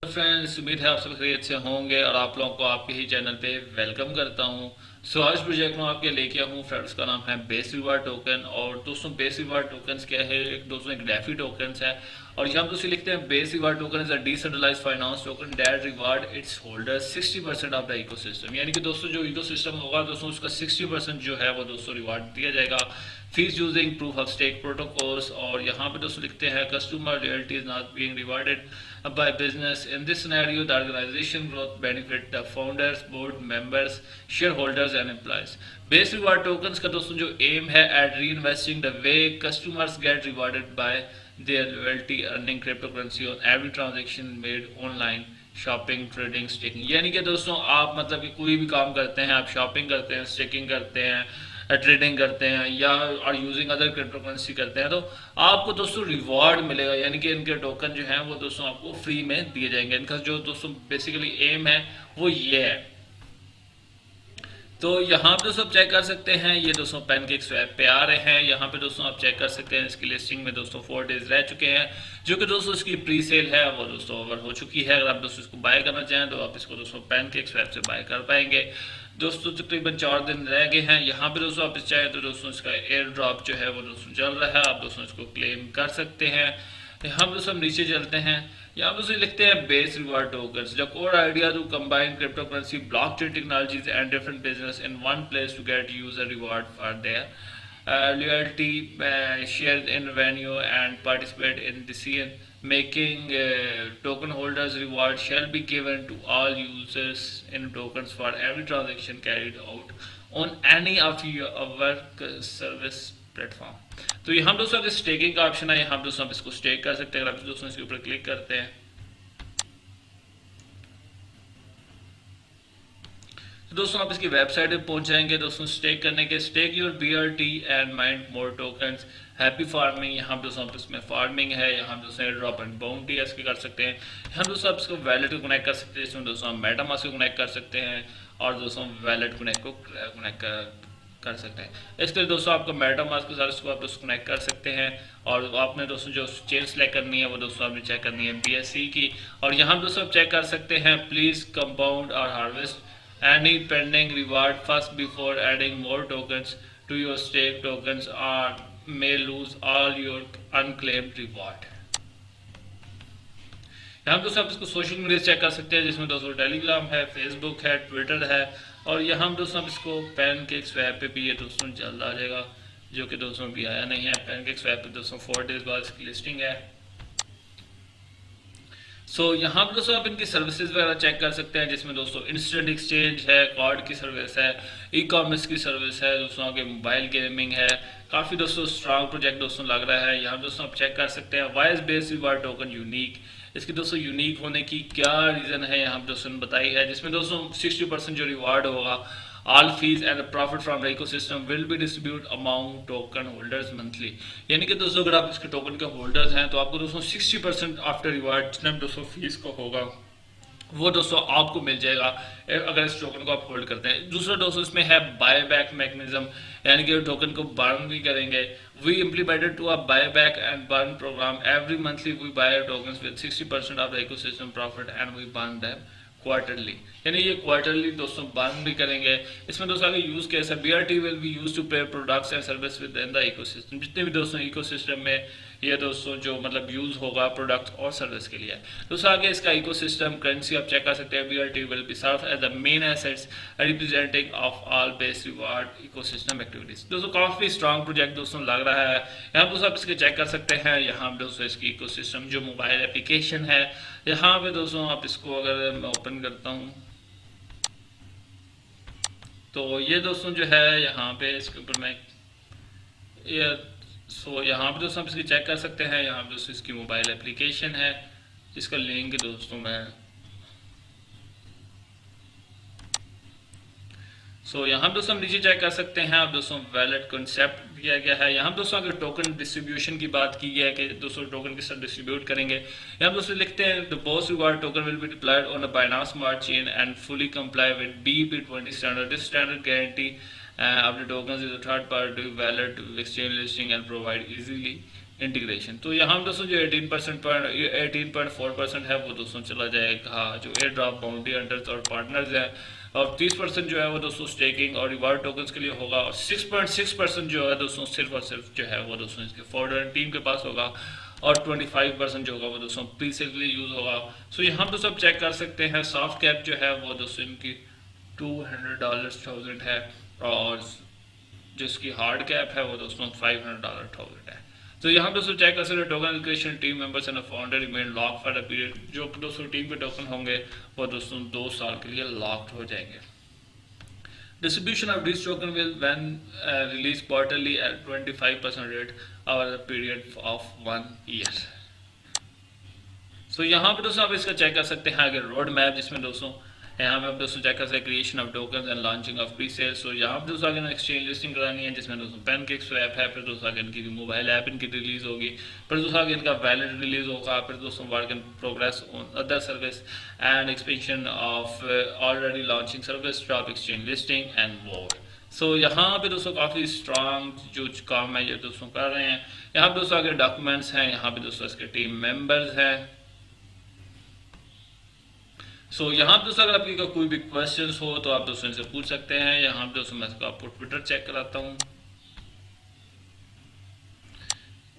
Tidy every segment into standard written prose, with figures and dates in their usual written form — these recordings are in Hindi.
फ्रेंड्स, उम्मीद है आप सब खैरियत से होंगे और आप लोगों को आपके ही चैनल पे वेलकम करता हूं। आज प्रोजेक्ट में आपके लेके आया हूँ फ्रेंड्स का नाम है बेस रिवार्ड टोकन। और दोस्तों बेस रिवार्ड टोकन्स क्या है? एक डेफी टोकन्स है और यहाँ दोस्तों लिखते हैं base reward token is a decentralised finance token that reward its holder 60% of the ecosystem. यानी कि दोस्तों जो इकोसिस्टम होगा दोस्तों उसका 60% जो है वो दोस्तों रिवार्ड दिया जाएगा fees using proof of stake protocols. और यहाँ पे दोस्तों लिखते हैं customer loyalty is not being rewarded by business. In this scenario, the organization growth benefit the founders, board members, shareholders and employees. Base reward tokens का दोस्तों जो aim है at reinvesting the way customers get rewarded by their loyalty, earning cryptocurrency on every transaction made online, shopping trading staking. यानी कि दोस्तों आप मतलब कि कोई भी काम करते हैं, आप शॉपिंग करते हैं, स्टेकिंग करते हैं, ट्रेडिंग करते हैं या और यूजिंग अदर क्रिप्टो करेंसी करते हैं तो आपको दोस्तों रिवॉर्ड मिलेगा। यानी कि इनके टोकन जो हैं वो दोस्तों आपको फ्री में दिए जाएंगे। इनका जो दोस्तों बेसिकली एम है वो ये है। तो यहाँ पे दोस्तों आप चेक कर सकते हैं, ये दोस्तों पैनकेक स्वैप पे आ रहे हैं। यहाँ पे दोस्तों आप चेक कर सकते हैं इसकी लिस्टिंग में दोस्तों 4 डेज रह चुके हैं, जो कि दोस्तों इसकी प्री सेल है वो दोस्तों ओवर हो चुकी है। अगर आप दोस्तों इसको बाय करना चाहें तो आप इसको दोस्तों पैनकेक स्वैप से बाय कर पाएंगे। दोस्तों तकरीबन 4 दिन रह गए हैं। यहाँ पे दोस्तों आप चाहें तो दोस्तों इसका एयर ड्रॉप जो है वो दोस्तों चल रहा है, आप दोस्तों इसको क्लेम कर सकते हैं। हम दोस्तों हम नीचे चलते हैं, यहाँ पर लिखते हैं base reward tokens the core idea to combine crypto currency blockchain technologies and different business in one place to get user reward for their loyalty, share in revenue and participate in decision making. Token holders reward shall be given to all users in tokens for every transaction carried out on any of our service platform. तो यहाँ दोस्तों अगर स्टेकिंग का ऑप्शन है, यहाँ दोस्तों आप इसको स्टेक कर सकते हैं। अगर आप दोस्तों इसके ऊपर क्लिक करते हैं तो दोस्तों आप इसकी वेबसाइट पे पहुंच जाएंगे। दोस्तों स्टेक करने के stake your BRT and mind more tokens happy farming. यहाँ दोस्तों आप इसमें फार्मिंग है, यहाँ दोस्तों ड्रॉप एंड बाउंटी इसके कर सकते हैं। यहाँ दोस्तों आप इसको वैलेट को कनेक्ट कर सकते हैं, इसमें दोस्तों आप मेटामास्क को कनेक्ट कर सकते हैं और दोस्तों वैलेट कनेक्ट को कनेक्ट कर सकते हैं। इसके लिए दोस्तों आपका मेटामास्क के साथ इसको आप दोस्तों कनेक्ट कर सकते हैं और आपने दोस्तों जो चेन सेलेक्ट करनी है वो दोस्तों आपने चेक करनी है BSC की। और यहाँ दोस्तों आप चेक कर सकते हैं प्लीज कंपाउंड और harvest any pending reward first before adding more tokens to your stake tokens or may lose all your unclaimed reward। यहाँ दोस्तों आप इसको सोशल मीडिया चेक कर सकते हैं, जिसमें दोस्तों टेलीग्राम है, फेसबुक है, ट्विटर है और यहाँ दोस्तों आप इसको पैनकेक स्वैप पे भी ये दोस्तों जल्द आ जाएगा, जो कि दोस्तों भी आया नहीं है। पैनकेक स्वैप पे दोस्तों 4 डेज बाद इसकी लिस्टिंग है। यहाँ पर दोस्तों आप इनकी सर्विसेज वगैरह चेक कर सकते हैं, जिसमें दोस्तों इंस्टेंट एक्सचेंज है, कार्ड की सर्विस है, ई कॉमर्स की सर्विस है, दोस्तों आगे मोबाइल गेमिंग है। काफ़ी दोस्तों स्ट्रॉन्ग प्रोजेक्ट दोस्तों लग रहा है। यहाँ दोस्तों आप चेक कर सकते हैं why is base reward token unique. इसकी दोस्तों यूनिक होने की क्या रीज़न है यहाँ पर दोस्तों बताई है, जिसमें दोस्तों 60% जो रिवार्ड होगा all fees and the profit from the ecosystem will be distributed among token holders monthly। यानी कि दोस्तों अगर आप इसके टोकन के होल्डर्स हैं तो आपको दोस्तों 60% आफ्टर रिवार्ड जितना दोस्तों फीस को होगा वो दोस्तों आपको मिल जाएगा अगर इस टोकन को आप होल्ड करते हैं। दूसरा दोस्तों इसमें है बाय बैक मैकेनिज्म, यानी कि टोकन को बर्न भी करेंगे। We implemented to a buy back and burn program every monthly we buy tokens with 60% of the ecosystem profit and we burn them quarterly. यानी ये क्वार्टरली दोस्तों बर्न भी करेंगे। इसमें दोस्तों आगे यूज कैसा BRT will be use to pay products and service within the ecosystem. जितने भी दोस्तों इकोसिस्टम में ये दोस्तों जो मतलब यूज होगा प्रोडक्ट और सर्विस के लिए। दोस्तों आगे इसका इकोसिस्टम करेंसी आप चेक कर सकते हैं। BRT will be serve as the main assets representing of all base reward ecosystem activities. दोस्तों काफी स्ट्रॉन्ग प्रोजेक्ट दोस्तों लग रहा है। यहाँ दोस्तों आप इसके चेक कर सकते हैं। यहाँ दोस्तों इसकी इकोसिस्टम जो मोबाइल एप्लीकेशन है, यहाँ पे दोस्तों आप इसको अगर मैं ओपन करता हूँ तो ये दोस्तों जो है यहाँ पे इसके ऊपर मैं ये यहाँ पे दोस्तों आप इसकी चेक कर सकते हैं। यहाँ पे दोस्तों इसकी मोबाइल एप्लीकेशन है जिसका लिंक दोस्तों मैं यहाँ दोस्तों हम नीचे चेक कर सकते हैं। आप दोस्तों वैलेट कॉन्सेप्ट दिया गया है। यहाँ दोस्तों अगर टोकन डिस्ट्रीब्यूशन की बात की है कि दोस्तों टोकन किस तरह डिस्ट्रीब्यूट करेंगे, यहाँ दोस्तों लिखते हैं the Bose reward token will be diploid on the Binance smart chain and fully comply with BEP20 standard. This standard guarantee of the tokens is a third party wallet exchange listing and provide easily integration. तो यहाँ दोस्तों जो 18.4% है वो दोस्तों चला जाएगा जो एयर ड्रॉप बाउंड्री हंटर्स और पार्टनर्स है, और 30% जो है वो दोस्तों स्टेकिंग और रिवार्ड टोकन्स के लिए होगा, और 6.6% जो है दोस्तों सिर्फ और सिर्फ जो है वो दोस्तों इसके फॉरवर्ड टीम के पास होगा, और 25% जो होगा वो दोस्तों प्री सेल के लिए यूज़ होगा। सो यहाँ दोस्तों आप चेक कर सकते हैं सॉफ्ट कैप जो है वो दोस्तों इनकी $200,000 है, और जो इसकी हार्ड कैप है वो दोस्तों $500,000 है। तो यहाँ दोस्तों चेक कर सकते हैं token allocation team members and founder remain lock for the period. जो दोस्तों टीम के टोकन होंगे वो दोस्तों 2 साल के लिए लॉक्ड हो जाएंगे। Distribution of this token will when released quarterly at 25% rate over a period of 1 year. सो यहाँ पे दोस्तों आप इसका चेक कर सकते हैं अगर रोड मैप, जिसमें दोस्तों यहाँ पे आप दोस्तों चेक कर सकते हैं creation of token and launching of pre sale. So यहाँ पे दोस्तों अगर एक्सचेंज लिस्टिंग करानी है, जिसमें दोस्तों पैनकेक स्वैप है, फिर दोस्तों अगर इनकी मोबाइल ऐप इनकी रिलीज होगी, फिर दोस्तों अगर इनका वैलेट रिलीज होगा, फिर दोस्तों work in progress on other service and expansion of already launching service, stock exchange listing and more. So यहाँ पे दोस्तों काफ़ी स्ट्रांग जो काम है ये दोस्तों कर रहे हैं। यहाँ पे दोस्तों अगर डॉक्यूमेंट्स हैं, यहाँ पे दोस्तों इसके टीम मेंबर्स हैं। सो यहाँ पे दोस्तों अगर आपकी कोई भी क्वेश्चंस हो तो आप दोस्तों इनसे पूछ सकते हैं। यहाँ पे दोस्तों मैं आपको ट्विटर चेक कराता हूँ,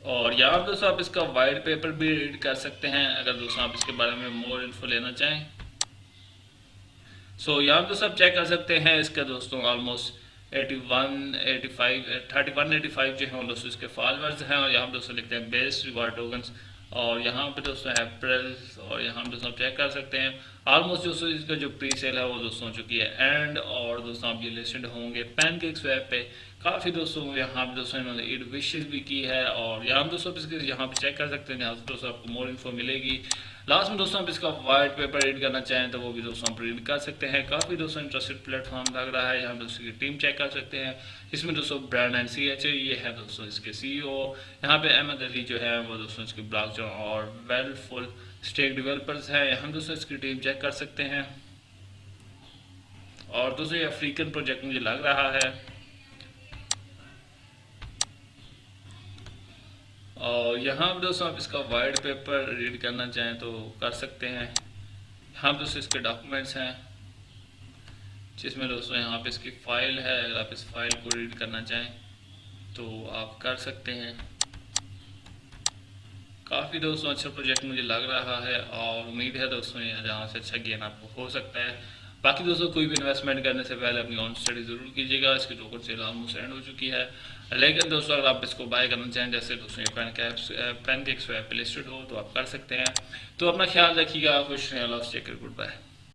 और यहाँ पे दोस्तों आप इसका वाइट पेपर भी रीड कर सकते हैं अगर दोस्तों आप इसके बारे में मोर इन्फो लेना चाहें। सो यहाँ पे दोस्तों आप चेक कर सकते हैं इसका दोस्तों ऑलमोस्ट 3185 जो है दोस्तों इसके फॉलोअर्स हैं, और यहाँ पे दोस्तों लिखते हैं बेस्ट रिवार्ड टोकन्स, और यहाँ पे दोस्तों अप्रैल, और यहाँ पे दोस्तों चेक कर सकते हैं ऑलमोस्ट दोस्तों इसका जो प्री सेल है वो दोस्तों हो चुकी है एंड, और दोस्तों आप ये लिस्टेड होंगे पैनकेक स्वैप पे। काफ़ी दोस्तों यहाँ पे दोस्तों इन्होंने ईड विशेस भी की है, और यहाँ पे दोस्तों इसके यहाँ पे चेक कर सकते हैं, यहाँ से दोस्तों आपको मोर इन्फो मिलेगी। लास्ट में दोस्तों आप इसका वाइट पेपर रीड करना चाहें तो वो भी दोस्तों आप रीड कर सकते हैं। काफ़ी दोस्तों इंटरेस्टेड प्लेटफॉर्म लग रहा है। यहाँ दोस्तों की टीम चेक कर सकते हैं, इसमें दोस्तों ब्रांड एंड CH ये है दोस्तों इसके CEO। यहाँ पे अहमद अली जो है वो दोस्तों इसके ब्लॉकचेन और वेलफुल स्टेक डेवलपर्स है। हम दोस्तों इसकी टीम चेक कर सकते हैं, और दोस्तों ये अफ्रीकन प्रोजेक्ट मुझे लग रहा है, और यहाँ पे दोस्तों आप इसका वाइट पेपर रीड करना चाहें तो कर सकते हैं। यहाँ पे दोस्तों इसके डॉक्यूमेंट्स हैं, जिसमें दोस्तों यहाँ पे इसकी फ़ाइल है, अगर आप इस फाइल को रीड करना चाहें तो आप कर सकते हैं। काफ़ी दोस्तों अच्छा प्रोजेक्ट मुझे लग रहा है, और उम्मीद है दोस्तों यहाँ से अच्छा गेन आपको हो सकता है। बाकी दोस्तों कोई भी इन्वेस्टमेंट करने से पहले अपनी ऑन स्टडी ज़रूर कीजिएगा। इसकी टोकन सेल ऑलमोस्ट एंड हो चुकी है, लेकिन दोस्तों अगर आप इसको बाय करना चाहें, जैसे दोस्तों ये पैनकेक स्वैप पे लिस्टेड हो, तो आप कर सकते हैं। तो अपना ख्याल रखिएगा, खुश रहें, अल्लाह हाफ़िज़, टेक केयर, गुड बाय।